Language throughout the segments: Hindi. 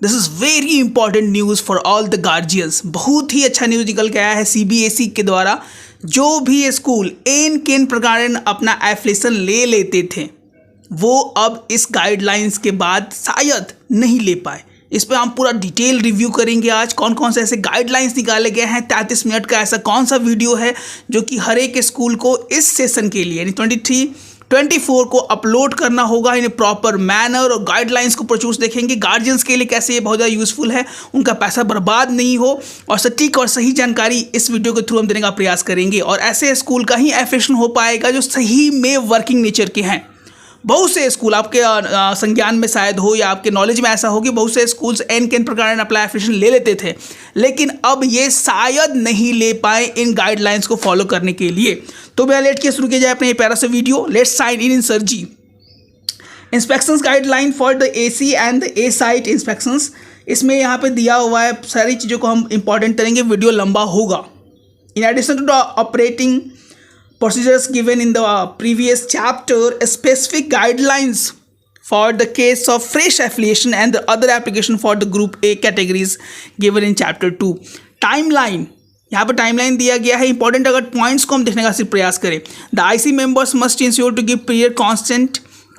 This is very important news for all the guardians. बहुत ही अच्छा न्यूज़ निकल के आया है सीबीएसई के द्वारा। जो भी स्कूल एन केन प्रकार अपना एफिलिएशन ले लेते थे वो अब इस गाइडलाइंस के बाद शायद नहीं ले पाए। इस पर हम पूरा डिटेल रिव्यू करेंगे आज। कौन कौन से ऐसे गाइडलाइंस निकाले गए हैं, 33 मिनट का ऐसा कौन सा वीडियो है जो कि हर एक स्कूल को इस सेशन के लिए यानी 23-24 को अपलोड करना होगा इन प्रॉपर मैनर, और गाइडलाइंस को प्रचुर देखेंगे। गार्जियंस के लिए कैसे ये बहुत ज़्यादा यूजफुल है, उनका पैसा बर्बाद नहीं हो, और सटीक और सही जानकारी इस वीडियो के थ्रू हम देने का प्रयास करेंगे। और ऐसे स्कूल का ही एफिलिएशन हो पाएगा जो सही में वर्किंग नेचर के हैं। बहुत से स्कूल आपके संज्ञान में शायद हो या आपके नॉलेज में ऐसा हो कि बहुत से स्कूल्स एन केन प्रकार अप्लाई एफिलिएशन ले लेते थे, लेकिन अब ये शायद नहीं ले पाए इन गाइडलाइंस को फॉलो करने के लिए। तो बिना लेट के शुरू किया जाए अपने प्यारा सा video. Let's sign in sir ji. Inspections guideline for the AC and the A site inspections, इसमें यहाँ पे दिया हुआ है सारी चीज़ों को हम इंपॉर्टेंट करेंगे, वीडियो लंबा होगा। In addition to the operating procedures given in the previous chapter, specific guidelines for the case of fresh affiliation and the other application for the group A categories given in chapter 2. Timeline, यहाँ पर टाइमलाइन दिया गया है। इंपॉर्टेंट अगर पॉइंट्स को हम देखने का सिर्फ प्रयास करें, the IC members must ensure to give prior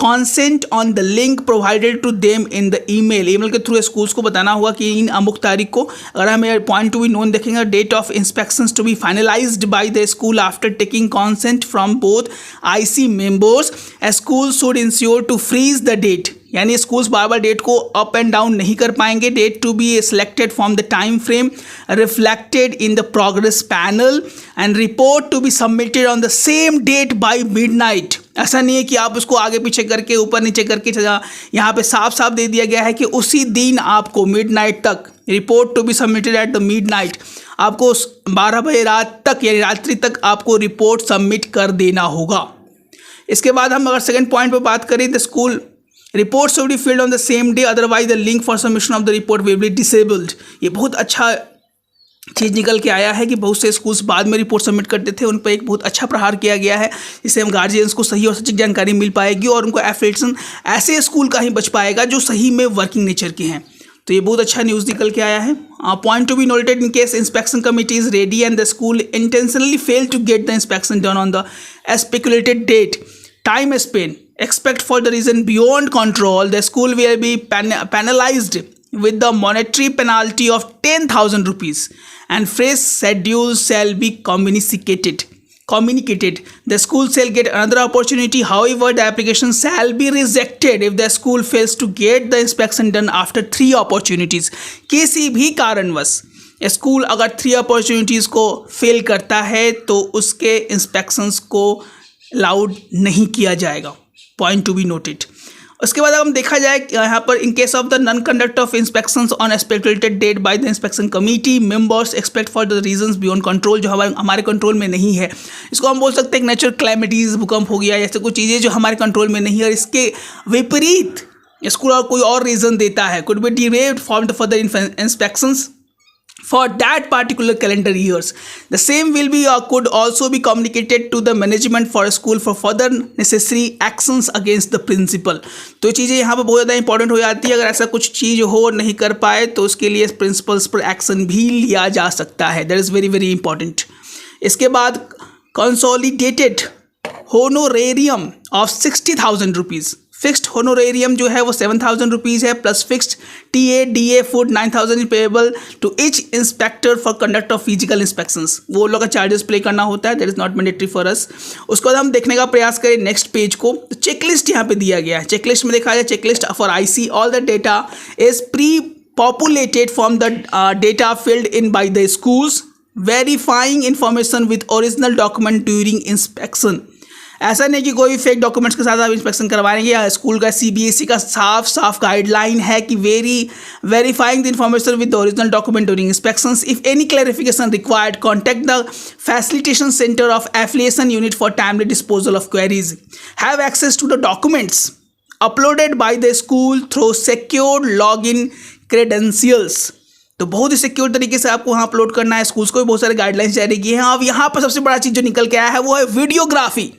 consent on the link provided to them in the email के थ्रू स्कूल्स को बताना होगा कि इन अमुक तारीख को, अगर हम पॉइंट टू बी नोन देखेंगे, date of inspections to be finalised by the school after taking consent from both IC members, school should ensure to freeze the date, यानी स्कूल्स बार बार डेट को अप एंड डाउन नहीं कर पाएंगे। Date to be selected from the time frame reflected in the progress panel and report to be submitted on the same date by midnight. ऐसा नहीं है कि आप उसको आगे पीछे करके ऊपर नीचे करके, यहाँ पे साफ साफ दे दिया गया है कि उसी दिन आपको मिडनाइट तक, report to be submitted at the midnight, आपको 12 बजे रात तक यानी रात्रि तक आपको रिपोर्ट सबमिट कर देना होगा। इसके बाद हम अगर सेकेंड पॉइंट पर बात करें, the school report should be filled on the same day, otherwise the link for submission of the report will be disabled. ये बहुत अच्छा चीज़ निकल के आया है कि बहुत से स्कूल्स बाद में रिपोर्ट सबमिट करते थे, उन पर एक बहुत अच्छा प्रहार किया गया है, जिससे हम गार्जियंस को सही और सटीक जानकारी मिल पाएगी और उनको एफिलिएशन ऐसे स्कूल का ही बच पाएगा जो सही में वर्किंग नेचर के हैं। तो ये बहुत अच्छा न्यूज़ निकल के आया है। Point to be noted, in case inspection committee is ready and the school intentionally fail to get the inspection done on the speculated date, time span expect for the reason beyond control, the school will be penalized with the monetary penalty of 10,000 rupees and fresh schedules shall be communicated. The school shall get another opportunity. However, the application shall be rejected if the school fails to get the inspection done after 3 opportunities. किसी भी कारणवश स्कूल अगर 3 अपॉर्चुनिटीज़ को फेल करता है तो उसके इंस्पेक्शंस को अलाउड नहीं किया जाएगा। Point to be noted. उसके बाद हम देखा जाए यहाँ पर, in case of the non conduct of inspections on speculated date by the inspection committee members expect for the reasons beyond control, जो हमारे कंट्रोल में नहीं है, इसको हम बोल सकते हैं नेचुरल क्लैमिटीज़, भूकंप हो गया, ऐसे कुछ चीज़ें जो हमारे कंट्रोल में नहीं है, और इसके विपरीत स्कूल और कोई और रीज़न देता है, could be derived from the further inspections for that particular calendar years. The same will be could also be communicated to the management for a school for further necessary actions against the principal. तो चीज़ें यहाँ पर बहुत ज़्यादा इंपॉर्टेंट हो जाती है। अगर ऐसा कुछ चीज़ हो नहीं कर पाए तो उसके लिए प्रिंसिपल्स पर एक्शन भी लिया जा सकता है। That is very very important. इसके बाद consolidated honorarium of 60,000 rupees, fixed honorarium जो है वो 7,000 रुपीज़ है, plus fixed TA DA food 9,000 payable to each inspector for conduct of physical inspections. वो लोग का चार्जेस प्ले करना होता है, that is not mandatory for us. उसके बाद हम देखने का प्रयास करें नेक्स्ट पेज को, तो चेकलिस्ट यहाँ पे दिया गया है। चेकलिस्ट में देखा जाए, checklist for IC, all the data is pre populated from the data filled in by the schools, verifying information with original document during inspection. ऐसा नहीं कि कोई भी फेक डॉक्यूमेंट्स के साथ आप इंस्पेक्शन करवाएंगे। या स्कूल का सीबीएसई का साफ गाइडलाइन है कि verifying the information with the original document during inspections. If any clarification required, contact the facilitation centre of affiliation unit for timely disposal of queries. Have access to the documents uploaded by the school through secured log in credentials. तो बहुत ही सिक्योर तरीके से आपको वहाँ अपलोड करना है। स्कूल्स को भी बहुत सारे गाइडलाइंस जारी किए हैं। अब यहाँ पर सबसे बड़ा चीज़ जो निकल के आया है वो है वीडियोग्राफी।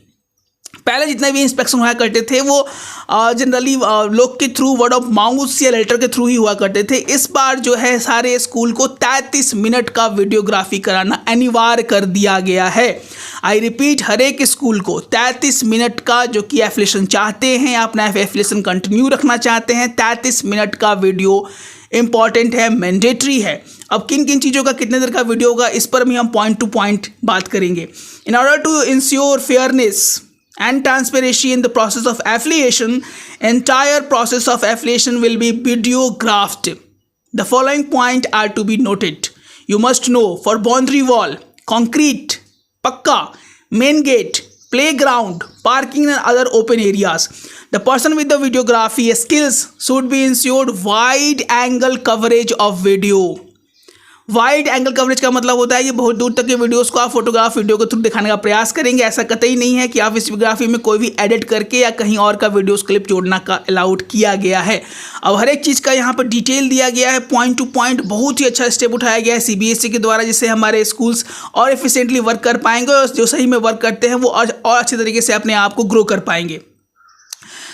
पहले जितने भी इंस्पेक्शन हुआ करते थे वो जनरली लोग के थ्रू, वर्ड ऑफ माउथ या लेटर के थ्रू ही हुआ करते थे। इस बार जो है सारे स्कूल को 33 मिनट का वीडियोग्राफी कराना अनिवार्य कर दिया गया है। आई रिपीट, हर एक स्कूल को 33 मिनट का, जो कि एफिलिएशन चाहते हैं या अपना एफिलिएशन कंटिन्यू रखना चाहते हैं, 33 मिनट का वीडियो इंपॉर्टेंट है, मैंडेटरी है। अब किन किन चीज़ों का कितने देर का वीडियो होगा इस पर भी हम पॉइंट टू पॉइंट बात करेंगे। In order to ensure fairness and transparency in the process of affiliation, entire process of affiliation will be videographed. The following points are to be noted. You must know, for boundary wall, concrete, pakka, main gate, playground, parking and other open areas, the person with the videography skills should be ensured wide angle coverage of video. Wide angle coverage का मतलब होता है कि बहुत दूर तक के वीडियोस को आप फोटोग्राफ वीडियो के थ्रू दिखाने का प्रयास करेंगे। ऐसा कतई नहीं है कि आप इस वीडियोग्राफी में कोई भी एडिट करके या कहीं और का वीडियोस क्लिप जोड़ना का अलाउड किया गया है। अब हर एक चीज़ का यहाँ पर डिटेल दिया गया है, पॉइंट टू पॉइंट। बहुत ही अच्छा स्टेप उठाया गया है सीबीएसई के द्वारा, जिससे हमारे स्कूल्स और एफिशिएंटली वर्क कर पाएंगे और जो सही में वर्क करते हैं वो और अच्छे तरीके से अपने आप को ग्रो कर पाएंगे।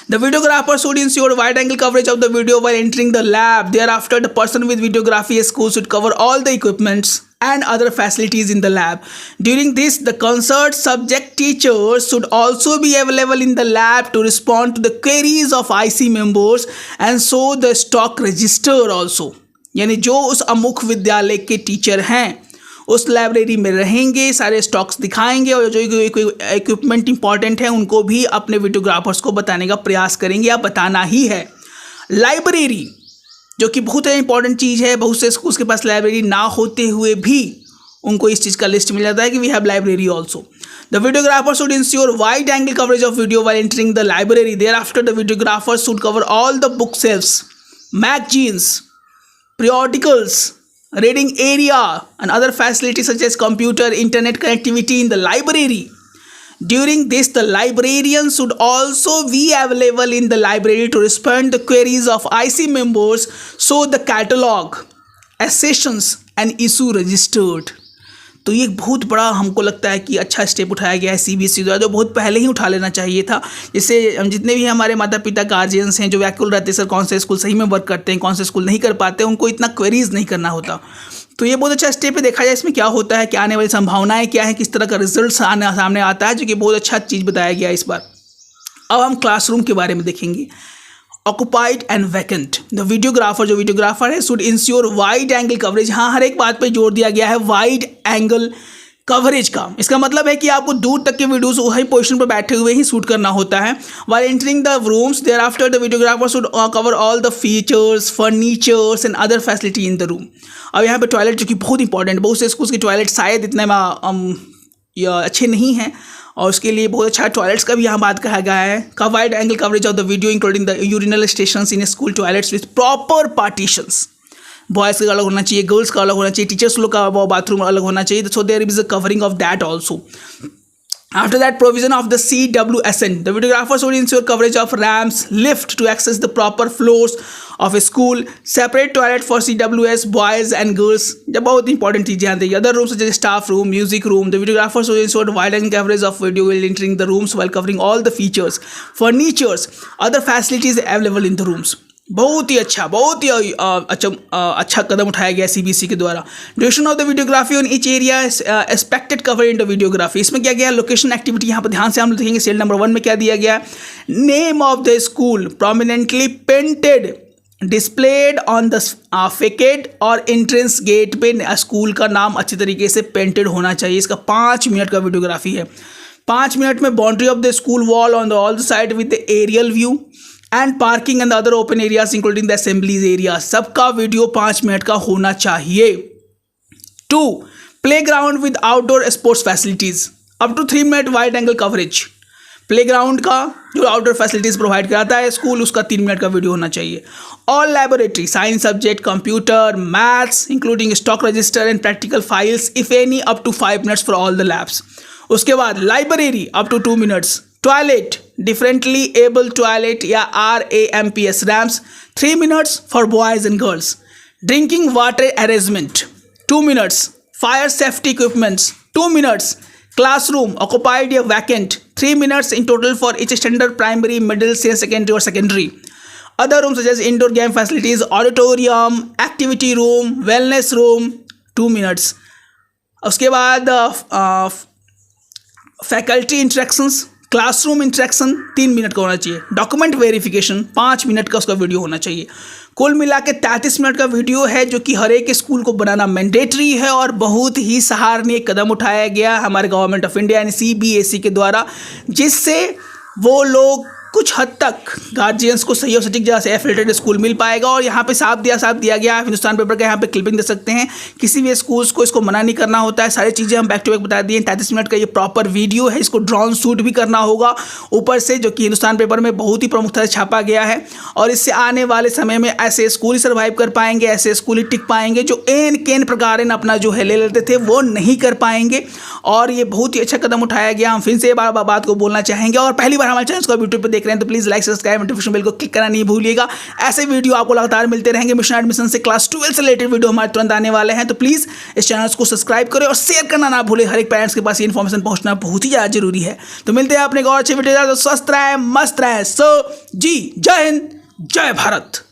The videographer should ensure wide angle coverage of the video while entering the lab. Thereafter, the person with videography skills should cover all the equipments and other facilities in the lab. During this, the concerned subject teachers should also be available in the lab to respond to the queries of IC members and show the stock register also. यानी जो उस अमुख विद्यालय के टीचर हैं उस लाइब्रेरी में रहेंगे, सारे स्टॉक्स दिखाएंगे और जो इक्विपमेंट इंपॉर्टेंट है उनको भी अपने वीडियोग्राफर्स को बताने का प्रयास करेंगे या बताना ही है। लाइब्रेरी जो कि बहुत इंपॉर्टेंट चीज़ है, बहुत से स्कूल्स के पास लाइब्रेरी ना होते हुए भी उनको इस चीज़ का लिस्ट मिल जाता है कि we have library also. The videographer should ensure wide angle coverage of video while entering the library. Thereafter the videographer should cover all the book shelves, magazines, periodicals, reading area and other facilities such as computer, internet connectivity in the library. During this, the librarian should also be available in the library to respond to the queries of IC members, so the catalog, accessions and issue registered. तो ये बहुत बड़ा हमको लगता है कि अच्छा स्टेप उठाया गया है सीबीएसई द्वारा, जो बहुत पहले ही उठा लेना चाहिए था। जिससे हम जितने भी हमारे माता पिता गार्जियंस हैं जो व्याकुल रहते हैं सर कौन से स्कूल सही में वर्क करते हैं, कौन से स्कूल नहीं कर पाते, उनको इतना क्वेरीज नहीं करना होता। तो ये बहुत अच्छा स्टेप है। देखा जाए इसमें क्या होता है, क्या आने वाली संभावनाएं क्या है, किस तरह का रिजल्ट सामने आता है, जो कि बहुत अच्छा चीज़ बताया गया इस बार। अब हम क्लासरूम के बारे में देखेंगे। Occupied and vacant. The videographer, जो वीडियोग्राफर है, should ensure wide angle coverage. हाँ, हर एक बात पे जोर दिया गया है वाइड एंगल कवरेज का। इसका मतलब है कि आपको दूर तक के वीडियोस वही पोजीशन पर बैठे हुए ही शूट करना होता है। While entering the rooms, thereafter the videographer should cover all the features, furnitures and other facility in the room. अब यहाँ पे टॉयलेट जो कि बहुत इंपॉर्टेंट, बहुत से स्कूल्स के टॉयलेट शायद इतने अच्छे नहीं हैं और उसके लिए बहुत अच्छा टॉयलेट्स का भी यहाँ बात कहा गया है। का wide angle coverage of the video including the urinal stations in school toilets with proper partitions. Boys का अलग होना चाहिए, गर्ल्स का अलग होना चाहिए, टीचर्स लोग का बाथरूम अलग होना चाहिए, so there is a covering of that also. After that, provision of the CWSN. The videographer should ensure coverage of ramps, lift to access the proper floors of a school, separate toilet for CWS, boys and girls. जब बहुत इंपॉर्टेंट चीज़ें आती हैं। Other rooms such as staff room, music room. The videographer should ensure wide angle coverage of video while entering the rooms while covering all the features, furnitures, other facilities available in the rooms. बहुत ही अच्छा अच्छा कदम उठाया गया सीबीएसई के द्वारा। Duration of the videography on each area, expected cover in the videography. इसमें क्या गया, लोकेशन एक्टिविटी। यहाँ पर ध्यान से हम देखेंगे सेल नंबर 1 में क्या दिया गया, name of the school prominently painted displayed on the facade और एंट्रेंस गेट पे स्कूल का नाम अच्छी तरीके से पेंटेड होना चाहिए। इसका 5 मिनट का वीडियोग्राफी है। 5 मिनट में boundary of the school wall on the all the side with the aerial view and parking and other open areas including the assemblies area. सबका वीडियो 5 मिनट का होना चाहिए। 2, playground with outdoor sports facilities up to 3 minute wide angle coverage. Playground का जो आउटडोर फैसिलिटीज प्रोवाइड कराता है स्कूल, उसका 3 मिनट का वीडियो होना चाहिए। All laboratory, science subject, computer, maths including stock register and practical files if any up to 5 minutes for all the labs. उसके बाद library up to 2 minutes. Toilet, differently able toilet या RAMPS rams 3 minutes for boys and girls. Drinking water arrangement 2 minutes. Fire safety equipments 2 minutes. Classroom occupied या vacant 3 minutes in total for each standard, primary, middle, senior secondary or secondary. Other rooms such as indoor game facilities, auditorium, activity room, wellness room, 2 minutes. उसके बाद faculty interactions, classroom interaction 3 minute का होना चाहिए. डॉक्यूमेंट वेरिफिकेशन 5 मिनट का उसका वीडियो होना चाहिए. कुल मिला के 33 मिनट का वीडियो है जो कि हर एक स्कूल को बनाना मैंडेटरी है और बहुत ही सराहनीय कदम उठाया गया हमारे गवर्नमेंट ऑफ इंडिया यानी CBSE के द्वारा, जिससे वो लोग कुछ हद तक गार्जियंस को सही और सटीक जगह से एफिलिएटेड स्कूल मिल पाएगा. और यहाँ पे साफ दिया गया. हिंदुस्तान पेपर का यहाँ पे क्लिपिंग दे सकते हैं. किसी भी स्कूल्स को इसको मना नहीं करना होता है. सारी चीज़ें हम बैक टू बैक बता दिए. 33 मिनट का ये प्रॉपर वीडियो है. इसको ड्रोन शूट भी करना होगा ऊपर से, जो कि हिंदुस्तान पेपर में बहुत ही प्रमुखता से छापा गया है. और इससे आने वाले समय में ऐसे स्कूल ही सर्वाइव कर पाएंगे, ऐसे स्कूल ही टिक पाएंगे जो एन केन प्रकार अपना जो है ले लेते थे वो नहीं कर पाएंगे. और ये बहुत ही अच्छा कदम उठाया गया. हम फिर से बात को बोलना चाहेंगे. और पहली बार हमारे चैनल को यूट्यूब पर देख रहे हैं तो please like, subscribe, notification bell को क्लिक करना नहीं भूलिएगा. ऐसे वीडियो आपको लगातार मिलते रहेंगे. मिशन एडमिशन से क्लास 12 से रिलेटेड वीडियो हमारे तुरंत आने वाले हैं. तो प्लीज़ इस चैनल को सब्सक्राइब करें और शेयर करना ना भूलें. हर एक पेरेंट्स के पास ये इन्फॉर्मेशन पहुंचना बहुत ही ज़्यादा जरूरी है. तो मिलते हैं अपने और अच्छे वीडियो. स्वस्थ रहें, मस्त रहें. सो जी, जय हिंद, जय भारत.